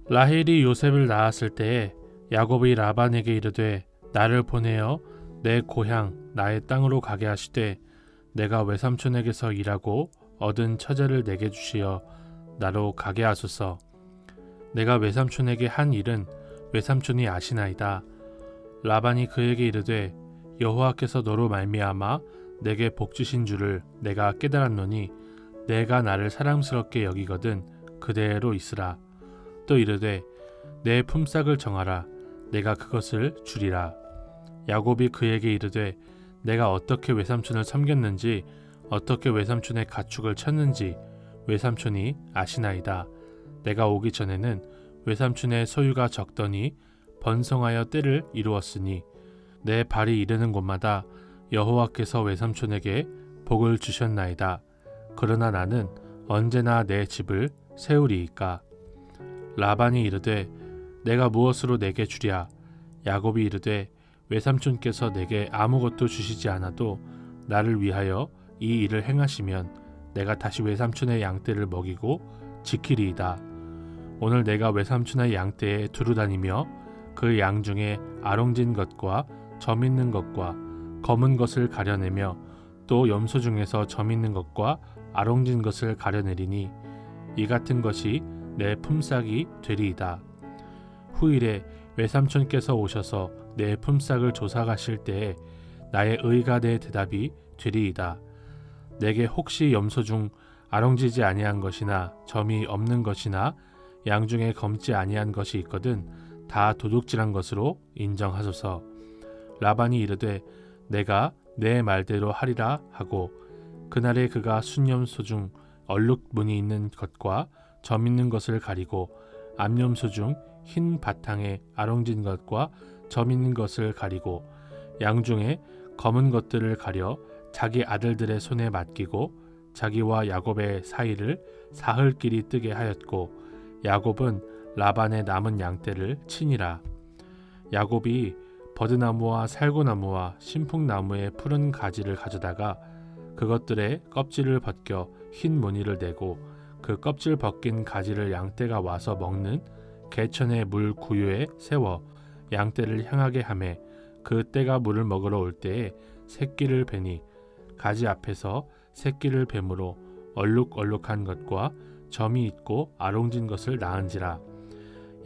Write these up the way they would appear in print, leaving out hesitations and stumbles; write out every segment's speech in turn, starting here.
라헬이 요셉을 낳았을 때에 야곱이 라반에게 이르되 나를 보내어 내 고향 나의 땅으로 가게 하시되 내가 외삼촌에게서 일하고 얻은 처자를 내게 주시어 나로 가게 하소서. 내가 외삼촌에게 한 일은 외삼촌이 아시나이다. 라반이 그에게 이르되 여호와께서 너로 말미암아 내게 복 주신 줄을 내가 깨달았노니 내가 나를 사랑스럽게 여기거든 그대로 있으라. 또 이르되 내 품삯을 정하라. 내가 그것을 주리라. 야곱이 그에게 이르되 내가 어떻게 외삼촌을 섬겼는지 어떻게 외삼촌의 가축을 쳤는지 외삼촌이 아시나이다. 내가 오기 전에는 외삼촌의 소유가 적더니 번성하여 때를 이루었으니 내 발이 이르는 곳마다 여호와께서 외삼촌에게 복을 주셨나이다. 그러나 나는 언제나 내 집을 세우리이까. 라반이 이르되 내가 무엇으로 내게 주랴. 야곱이 이르되 외삼촌께서 내게 아무것도 주시지 않아도 나를 위하여 이 일을 행하시면 내가 다시 외삼촌의 양떼를 먹이고 지키리이다. 오늘 내가 외삼촌의 양떼에 두루 다니며 그 양 중에 아롱진 것과 점 있는 것과 검은 것을 가려내며 또 염소 중에서 점 있는 것과 아롱진 것을 가려내리니 이 같은 것이 내 품삯이 되리이다. 후일에 외삼촌께서 오셔서 내 품삯을 조사하실 때에 나의 의가 내 대답이 되리이다. 내게 혹시 염소 중 아롱지지 아니한 것이나 점이 없는 것이나 양 중에 검지 아니한 것이 있거든 다 도둑질한 것으로 인정하소서. 라반이 이르되 내가 내 말대로 하리라 하고 그날에 그가 순염소 중 얼룩 무늬 있는 것과 점 있는 것을 가리고 암염소 중 흰 바탕에 아롱진 것과 점 있는 것을 가리고 양 중에 검은 것들을 가려 자기 아들들의 손에 맡기고 자기와 야곱의 사이를 사흘길이 뜨게 하였고 야곱은 라반의 남은 양떼를 치니라. 야곱이 버드나무와 살구나무와 신풍나무의 푸른 가지를 가져다가 그것들의 껍질을 벗겨 흰 무늬를 내고 그 껍질 벗긴 가지를 양떼가 와서 먹는 개천의 물 구유에 세워 양떼를 향하게 하매 그 떼가 물을 먹으러 올 때에 새끼를 베니 가지 앞에서 새끼를 뱀으로 얼룩얼룩한 것과 점이 있고 아롱진 것을 낳은지라.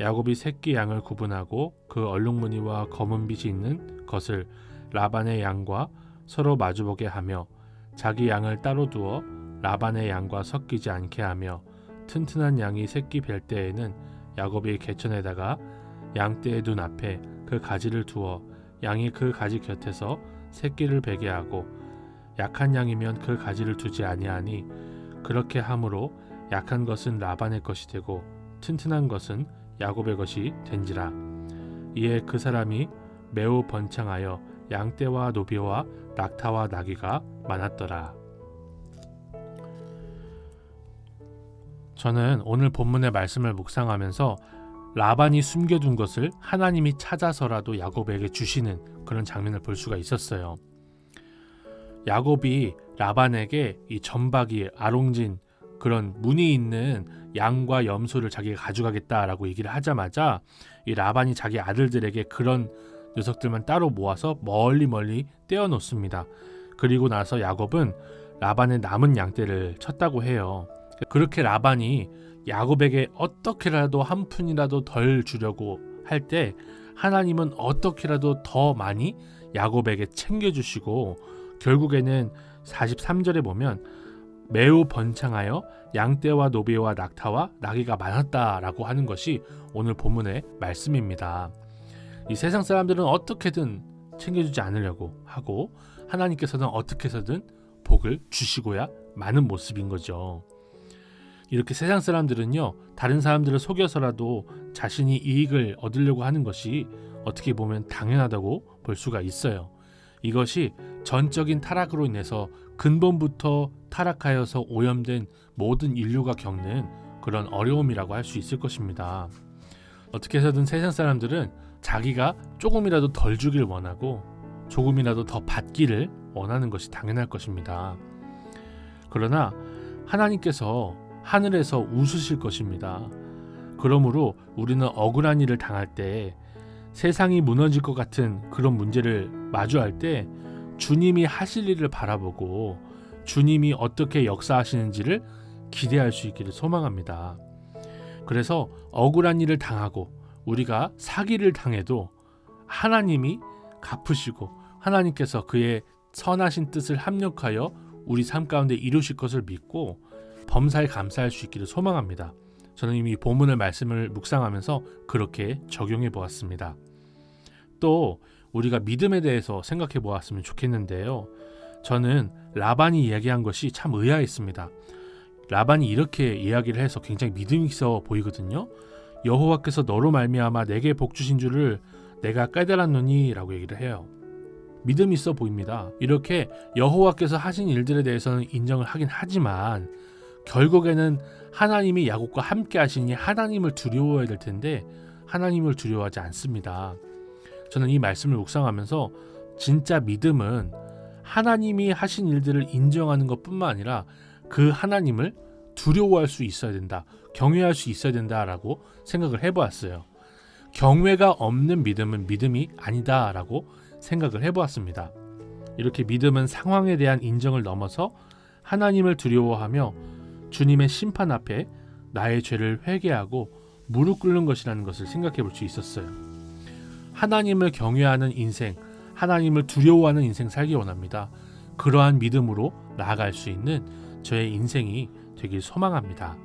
야곱이 새끼 양을 구분하고 그 얼룩무늬와 검은 빛이 있는 것을 라반의 양과 서로 마주보게 하며 자기 양을 따로 두어 라반의 양과 섞이지 않게 하며 튼튼한 양이 새끼 뵐 때에는 야곱이 개천에다가 양떼의 눈 앞에 그 가지를 두어 양이 그 가지 곁에서 새끼를 베게 하고 약한 양이면 그 가지를 두지 아니하니 그렇게 함으로 약한 것은 라반의 것이 되고 튼튼한 것은 야곱의 것이 된지라. 이에 그 사람이 매우 번창하여 양떼와 노비와 낙타와 나귀가 많았더라. 저는 오늘 본문의 말씀을 묵상하면서 라반이 숨겨둔 것을 하나님이 찾아서라도 야곱에게 주시는 그런 장면을 볼 수가 있었어요. 야곱이 라반에게 이 점박이 아롱진 그런 무늬 있는 양과 염소를 자기가 가져가겠다라고 얘기를 하자마자 이 라반이 자기 아들들에게 그런 녀석들만 따로 모아서 멀리 떼어놓습니다. 그리고 나서 야곱은 라반의 남은 양떼를 쳤다고 해요. 그렇게 라반이 야곱에게 어떻게라도 한 푼이라도 덜 주려고 할 때 하나님은 어떻게라도 더 많이 야곱에게 챙겨주시고 결국에는 43절에 보면 매우 번창하여 양떼와 노비와 낙타와 나귀가 많았다라고 하는 것이 오늘 본문의 말씀입니다. 이 세상 사람들은 어떻게든 챙겨주지 않으려고 하고 하나님께서는 어떻게 해서든 복을 주시고야 마는 모습인 거죠. 이렇게 세상 사람들은요, 다른 사람들을 속여서라도 자신이 이익을 얻으려고 하는 것이 어떻게 보면 당연하다고 볼 수가 있어요. 이것이 전적인 타락으로 인해서 근본부터 타락하여서 오염된 모든 인류가 겪는 그런 어려움이라고 할 수 있을 것입니다. 어떻게 해서든 세상 사람들은 자기가 조금이라도 덜 주길 원하고 조금이라도 더 받기를 원하는 것이 당연할 것입니다. 그러나 하나님께서 하늘에서 웃으실 것입니다. 그러므로 우리는 억울한 일을 당할 때, 세상이 무너질 것 같은 그런 문제를 마주할 때 주님이 하실 일을 바라보고 주님이 어떻게 역사하시는지를 기대할 수 있기를 소망합니다. 그래서 억울한 일을 당하고 우리가 사기를 당해도 하나님이 갚으시고 하나님께서 그의 선하신 뜻을 합력하여 우리 삶 가운데 이루실 것을 믿고 범사에 감사할 수 있기를 소망합니다. 저는 이미 본문의 말씀을 묵상하면서 그렇게 적용해 보았습니다. 또 우리가 믿음에 대해서 생각해 보았으면 좋겠는데요. 저는 라반이 이야기한 것이 참 의아했습니다. 라반이 이렇게 이야기를 해서 굉장히 믿음이 있어 보이거든요. 여호와께서 너로 말미암아 내게 복 주신 줄을 내가 깨달았노니 라고 얘기를 해요. 믿음이 있어 보입니다. 이렇게 여호와께서 하신 일들에 대해서는 인정을 하긴 하지만 결국에는 하나님이 야곱과 함께 하시니 하나님을 두려워해야 될 텐데 하나님을 두려워하지 않습니다. 저는 이 말씀을 묵상하면서 진짜 믿음은 하나님이 하신 일들을 인정하는 것뿐만 아니라 그 하나님을 두려워할 수 있어야 된다, 경외할 수 있어야 된다라고 생각을 해보았어요. 경외가 없는 믿음은 믿음이 아니다라고 생각을 해보았습니다. 이렇게 믿음은 상황에 대한 인정을 넘어서 하나님을 두려워하며 주님의 심판 앞에 나의 죄를 회개하고 무릎 꿇는 것이라는 것을 생각해 볼 수 있었어요. 하나님을 경외하는 인생, 하나님을 두려워하는 인생 살기 원합니다. 그러한 믿음으로 나아갈 수 있는 저의 인생이 되길 소망합니다.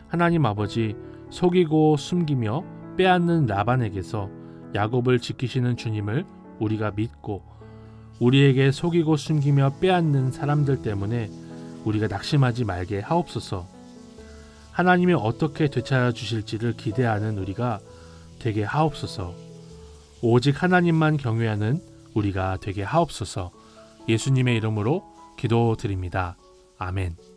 하나님 아버지, 속이고 숨기며 빼앗는 라반에게서 야곱을 지키시는 주님을 우리가 믿고 우리에게 속이고 숨기며 빼앗는 사람들 때문에 우리가 낙심하지 말게 하옵소서. 하나님이 어떻게 되찾아 주실지를 기대하는 우리가 되게 하옵소서. 오직 하나님만 경외하는 우리가 되게 하옵소서. 예수님의 이름으로 기도드립니다. 아멘.